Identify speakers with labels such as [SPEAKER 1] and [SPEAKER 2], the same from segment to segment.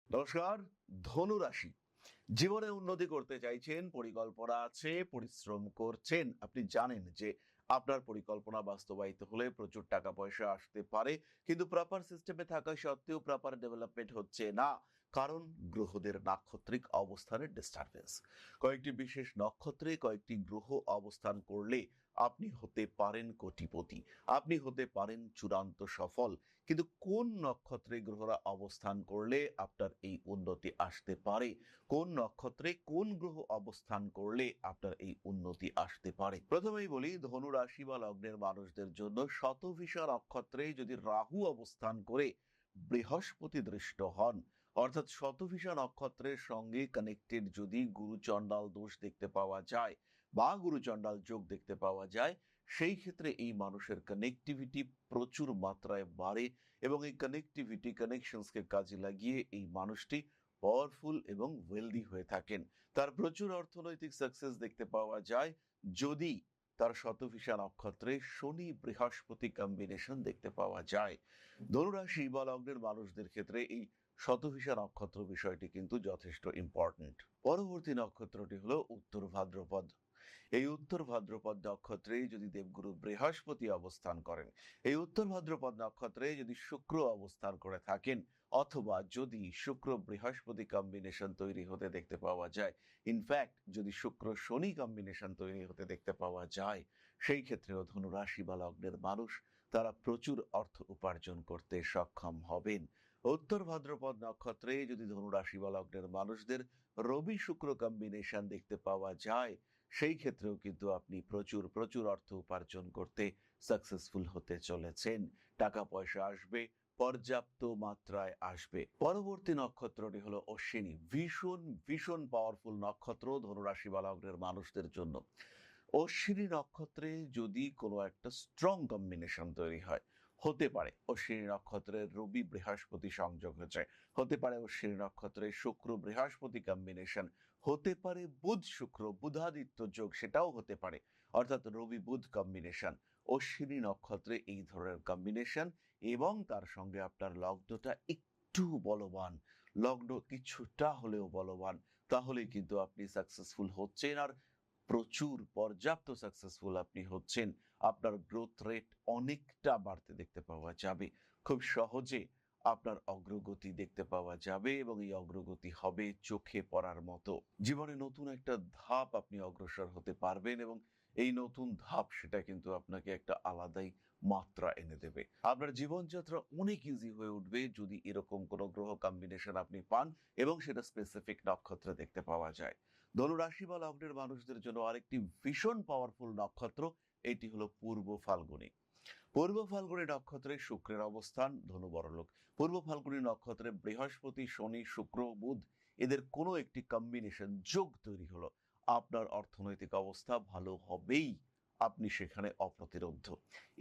[SPEAKER 1] নমস্কার। ধনু রাশি, জীবনে উন্নতি করতে চাইছেন, পরিকল্পনা আছে, পরিশ্রম করছেন। আপনি জানেন যে আপনার পরিকল্পনা বাস্তবায়িত হলে প্রচুর টাকা পয়সা আসতে পারে, কিন্তু প্রপার সিস্টেমে থাকা সত্ত্বেও প্রপার ডেভেলপমেন্ট হচ্ছে না। কারণ গ্রহদের নাক্ষত্রিক অবস্থানের ডিস্টারবেন্স। কয়েকটি বিশেষ নক্ষত্রে কয়েকটি গ্রহ অবস্থান করলে আপনি হতে পারেন কোটিপতি, আপনি হতে পারেন চূড়ান্ত সফল। কিন্তু কোন নক্ষত্রে গ্রহরা অবস্থান করলে আপনার এই উন্নতি আসতে পারে, কোন নক্ষত্রে কোন গ্রহ অবস্থান করলে আপনার এই উন্নতি আসতে পারে? প্রথমেই বলি, ধনু রাশি বা লগ্নের মানুষদের জন্য শতভিষা নক্ষত্রে যদি রাহু অবস্থান করে বৃহস্পতি দৃষ্ট হন, অর্থাৎ শতভিষা নক্ষত্রের সঙ্গে কানেক্টেড যদি গুরুচণ্ডাল দোষ দেখতে পাওয়া যায় বা গুরুচণ্ডাল যোগ দেখতে পাওয়া যায়, সেই ক্ষেত্রে এই মানুষের কানেক্টিভিটি প্রচুর মাত্রায় বাড়ে এবং এই কানেকশনসকে কাজে লাগিয়ে এই মানুষটি পাওয়ারফুল এবং ওয়েলদি হয়ে থাকেন। তার প্রচুর অর্থনৈতিক সাকসেস দেখতে পাওয়া যায় যদি তার শতভিষা নক্ষত্রে শনি বৃহস্পতি কম্বিনেশন দেখতে পাওয়া যায়। ধনুরাশি বা লগ্নের মানুষদের ক্ষেত্রে এই শতভিষা নক্ষত্র বিষয়টি কিন্তু যথেষ্ট ইম্পর্টেন্ট। পরবর্তী নক্ষত্রটি হলো উত্তর ভাদ্রপদ। এই উত্তর ভাদ্রপদ নক্ষত্রে যদি দেবগুরু বৃহস্পতি অবস্থান করেন, এই উত্তর ভাদ্রপদ নক্ষত্রে যদি শুক্র অবস্থান করে থাকেন, অথবা যদি শুক্র বৃহস্পতি কম্বিনেশন তৈরি হতে দেখতে পাওয়া যায়, ইনফ্যাক্ট যদি শুক্র শনি কম্বিনেশন তৈরি হতে দেখতে পাওয়া যায়, সেই ক্ষেত্রেও ধনুরাশি বা লগ্নের মানুষ তারা প্রচুর অর্থ উপার্জন করতে সক্ষম হবেন। উত্তর ভাদ্রপদ নক্ষত্রে যদি ধনুরাশি বা লগ্নের মানুষদের রবি শুক্র কম্বিনেশন দেখতে পাওয়া যায়, সেই ক্ষেত্রেও কিন্তু আপনি প্রচুর প্রচুর অর্থ উপার্জন করতে সাকসেসফুল হতে চলেছেন। টাকা পয়সা আসবে, পর্যাপ্ত মাত্রায় আসবে। পরবর্তী নক্ষত্রটি হলো অশ্বিনী। ভীষণ ভীষণ পাওয়ারফুল নক্ষত্র ধনুরাশি বা লগ্নের মানুষদের জন্য। অশ্বিনী নক্ষত্রে যদি কোনো একটা স্ট্রং কম্বিনেশন তৈরি হয়, হতে পারে অশ্বিনী নক্ষত্রের রবি বৃহস্পতি সংযোগ হয়েছে, হতে পারে অশ্বিনী নক্ষত্রের শুক্র বৃহস্পতি কম্বিনেশন, হতে পারে বুধ শুক্র বুধাদিত্য যোগ, সেটাও হতে পারে, অর্থাৎ রবি বুধ কম্বিনেশন। অশ্বিনী নক্ষত্রে এই ধরনের কম্বিনেশন এবং তার সঙ্গে আপনার লগ্নটা একটু বলবান, লগ্ন কিছুটা হলেও বলবান, তাহলে কিন্তু আপনি সাকসেসফুল হচ্ছেন, আর প্রচুর পর্যাপ্ত সাকসেসফুল আপনি হচ্ছেন। আপনার গ্রোথ রেট অনেকটা বাড়তে দেখতে পাওয়া যাবে, খুব সহজে আপনার অগ্রগতি দেখতে পাওয়া যাবে এবং এই অগ্রগতি হবে চোখে পড়ার মতো। জীবনে নতুন একটা ধাপ আপনি অগ্রসর হতে পারবেন এবং এই নতুন ধাপ সেটা কিন্তু আপনাকে একটা আলাদাই মাত্রা এনে দেবে। আপনার জীবনযাত্রা অনেক ইজি হয়ে উঠবে যদি এরকম কোনো গ্রহ কম্বিনেশন আপনি পান এবং সেটা স্পেসিফিক নক্ষত্রে দেখতে পাওয়া যায়। ধনুরাশি বা লগ্নের মানুষদের জন্য আরেকটি ভীষণ পাওয়ারফুল নক্ষত্র, এটি হলো পূর্ব ফাল্গুনী। পূর্ব ফাল্গুনী নক্ষত্রে শুক্রের অবস্থান, ধনু বড়লোক। পূর্ব ফাল্গুনী নক্ষত্রে বৃহস্পতি শনি শুক্র বুধ এদের কোনো একটি কম্বিনেশন যোগ তৈরি হলো, আপনার অর্থনৈতিক অবস্থা ভালো হবেই, আপনি সেখানে অপ্রতিরোধ্য।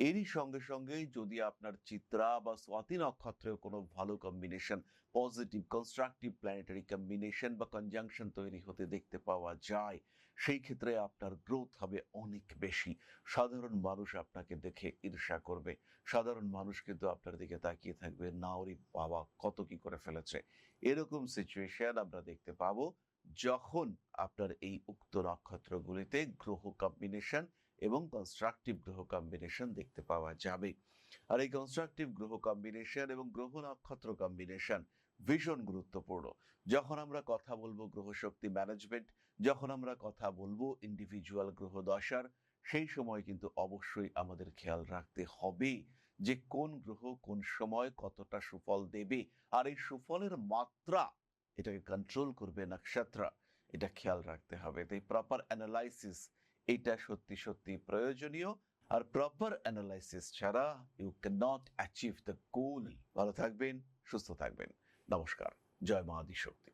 [SPEAKER 1] এরই সঙ্গে সঙ্গে যদি আপনার চিত্রা বা স্বাতি নক্ষত্রেও কোনো ভালো combination, positive constructive planetary combination বা কনজাংশন তৈরি হতে দেখতে পাওয়া যায়, সেই ক্ষেত্রে আপনার গ্রোথ হবে অনেক বেশি। সাধারণ মানুষ আপনাকে দেখে ঈর্ষা করবে, সাধারণ মানুষ কিন্তু আপনার দিকে তাকিয়ে থাকবে, না ওরে বাবা কত কি করে ফেলেছে। এরকম সিচুয়েশন আমরা দেখতে পাবো যখন আপনার এই উক্ত নক্ষত্রগুলিতে গ্রহ কম্বিনেশন এবং কনস্ট্রাকটিভ গ্রহ কম্বিনেশন দেখতে পাওয়া যাবে। আর এই কনস্ট্রাকটিভ গ্রহ কম্বিনেশন এবং গ্রহ নক্ষত্র কম্বিনেশন ভীষণ গুরুত্বপূর্ণ। যখন আমরা কথা বলবো গ্রহ শক্তি ম্যানেজমেন্ট, যখন আমরা কথা বলবো ইন্ডিভিজুয়াল গ্রহ দশার, সেই সময় কিন্তু অবশ্যই আমাদের খেয়াল রাখতে হবে যে কোন গ্রহ কোন সময় কতটা সুফল দেবে, আর এই সুফলের মাত্রা এটাকে কন্ট্রোল করবে নক্ষত্র, এটা খেয়াল রাখতে হবে। তাই প্রপার অ্যানালাইসিস এটা সত্যি সত্যি প্রয়োজনীয়, আর প্রপার অ্যানালাইসিস ছাড়া you can not achieve the goal. ভালো থাকবেন, সুস্থ থাকবেন। নমস্কার। জয় মা আদিশক্তি।